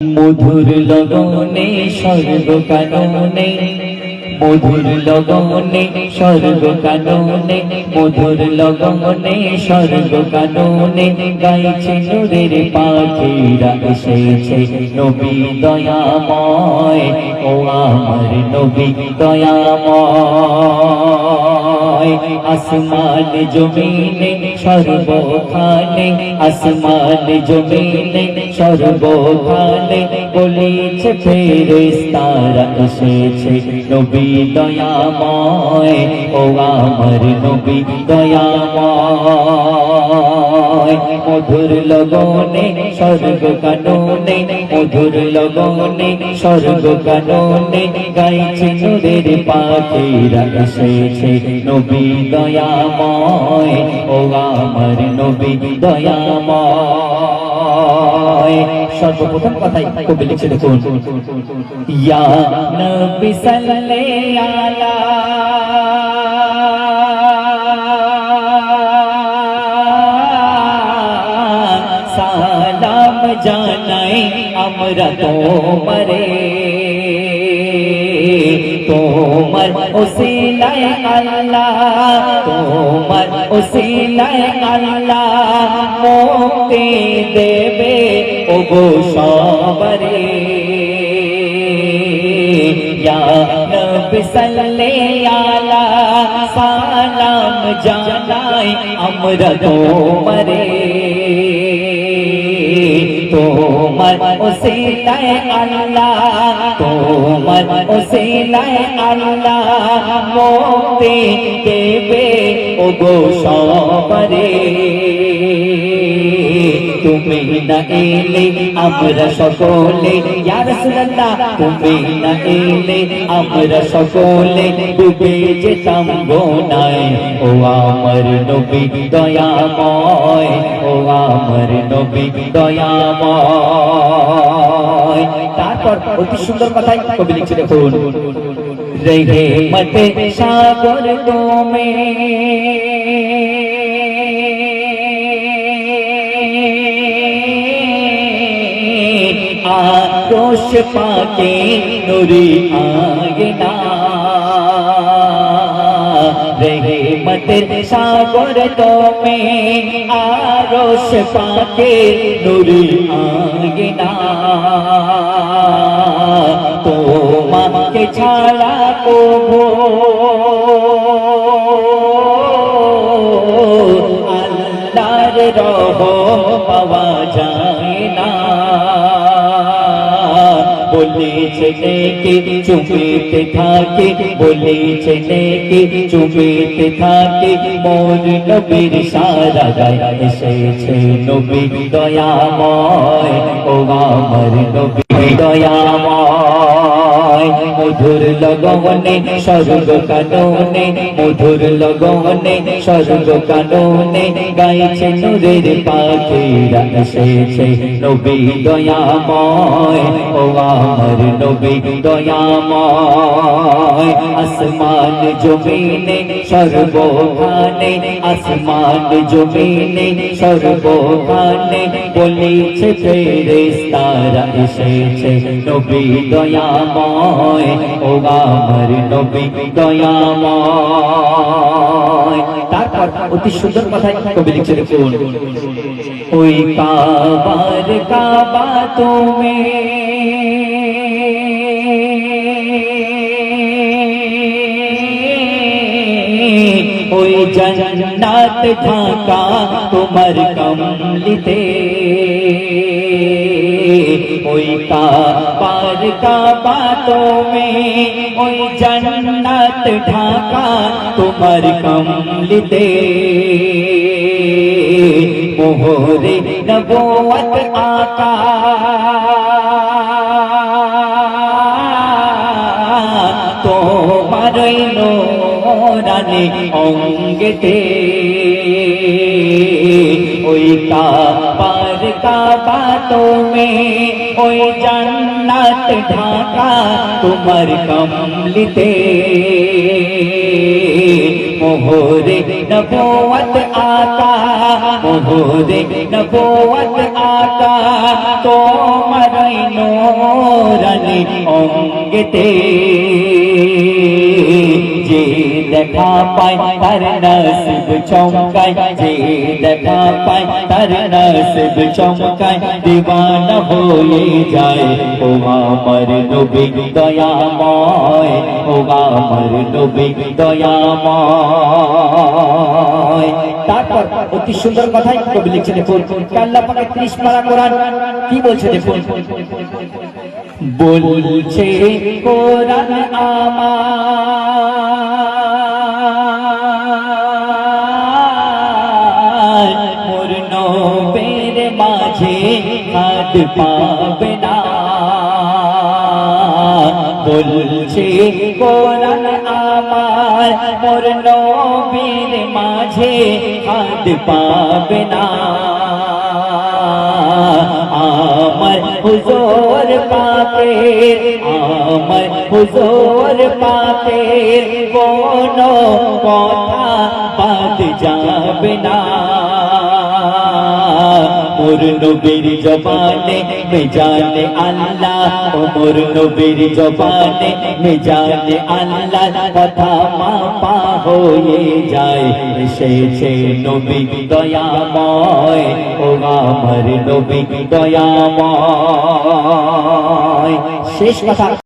মধুর লগনে স্বর্গ কাননে, মধুর লগনে স্বর্গ কাননে, মধুর লগনে স্বর্গ কাননে, গাইছে নূরের পাখিরা এসেছে নবী দয়াময়, ও আমার নবী দয়াময়। আসমান জমিনে সর্বখানে, আসমান জমিনে সর্বখানে, বলেছে ফেরেশতারা এসেছে নবী দয়াময়, ও আমার নবী দয়াময়। মধুর লগনে স্বর্গ কাননে, মধুর লগনে স্বর্গ কাননে, গাইছে নূরের পাখিরা এসেছে নবী দয়াময়, ও আমার নবী দয়াময়। সর্বপ্রথম কথাই কবি লিখছে দেখুন, ইয়া নবী সাল্লাল্লাহু আলা সালাম জানাই আমরা তোমারে, তোমার ওসিলায় আল্লাহ, তোমার ওসিলায় আল্লাহ মুক্তি দেবে ওগো সবারে। ইয়া নবী সাল্লাল্লাহু আলা সালাম জানাই আমরা তোমারে, তোমার ওসিলায় আল্লাহ, তোমার ওসিলায় আল্লাহ মুক্তি দেবে ওগো সবারে। তুমি না এলে আমরা সকলে, ইয়া রাসূলুল্লাহ তুমি না এলে আমরা সকলে ডুবে যেতাম গোনায়, ও আমার নবী দয়াময়, ও আমার নবী দয়াময়। তারপর অতি সুন্দর কথাই কবি লিখছে দেখুন, রহমতে সাগর তুমি, আরশ পাকে নূরি আয়না, রহমতের সাগর তুমি, আরশ পাকে নূরি আয়না, তোমাকে ছাড়া কবু আল্লাহর রহম পাওয়া যায় না। বলেছে নেকি চুপিতে থাকে, বলেছে নেকি চুপিতে থাকে, মোর নবীর সারা গায় এসেছে নবী দয়াময়, ও আমার নবী দয়াময়। মধুর লগনে স্বর্গ কাননে, মধুর লগনে স্বর্গ কাননে, গাইছে নূরের পাখিরা এসেছে নবী দয়াময়, ও আমার নবী দয়াময়। আসমান জমিনে সর্বখানে, আসমান জমিনে সর্বখানে, বলেছে ফেরেশতারা এসেছে নবী দয়াময়, ও আমার নবী দয়াময়। তারপর অতি সুন্দর কথাই কবি লিখছে দেখুন, ওই কাবার কাবা তুমি, ওই জান্নাত ঢাকা তোমার কমলিতে, ওই কাবার কাবা তুমি, ওই জান্নাত ঢাকা তোমার কমলিতে, মোহরে নবুয়ত আকা তোমার নূরানি অঙ্গেতে, ওই কাবার কাবা তুমি, ওই জান্নাত ঢাকা তোমার কমলিতে, মোহরে নবুয়ত আকা মোহরে নবুয়ত আকা তোমার নূরানি অঙ্গেতে যে দেখা পায় তার নসিব চমকায় যে দেখা পায় তার নসিব চমকায় দিওয়ানা হয়ে যায় ও আমার নবী দয়াময় ও আমার নবী দয়াময়। তারপর অতি সুন্দর কথাই কবি লিখছে দেখুন, আল্লাহ পাকের 30 পারা কোরআন কি বলছে দেখুন, বলছে কোরআন আমার মোর নবীর মাঝে হাত পাবে না, বলছে কোরআন আমার মোর নবীর মাঝে হাত পাবে না। আমার হুজুর পাকের আমার হুজুর পাকের কোনো কথা বাদ যাবে না। মোর নবীর জবানে মে জানে আল্লাহ ও মোর নবীর জবানে মে জানে আল্লাহ কথা মাপা হয়ে যায়। এসেছে নবী দয়াময় ও আমার নবী দয়াময়। শেষ কথা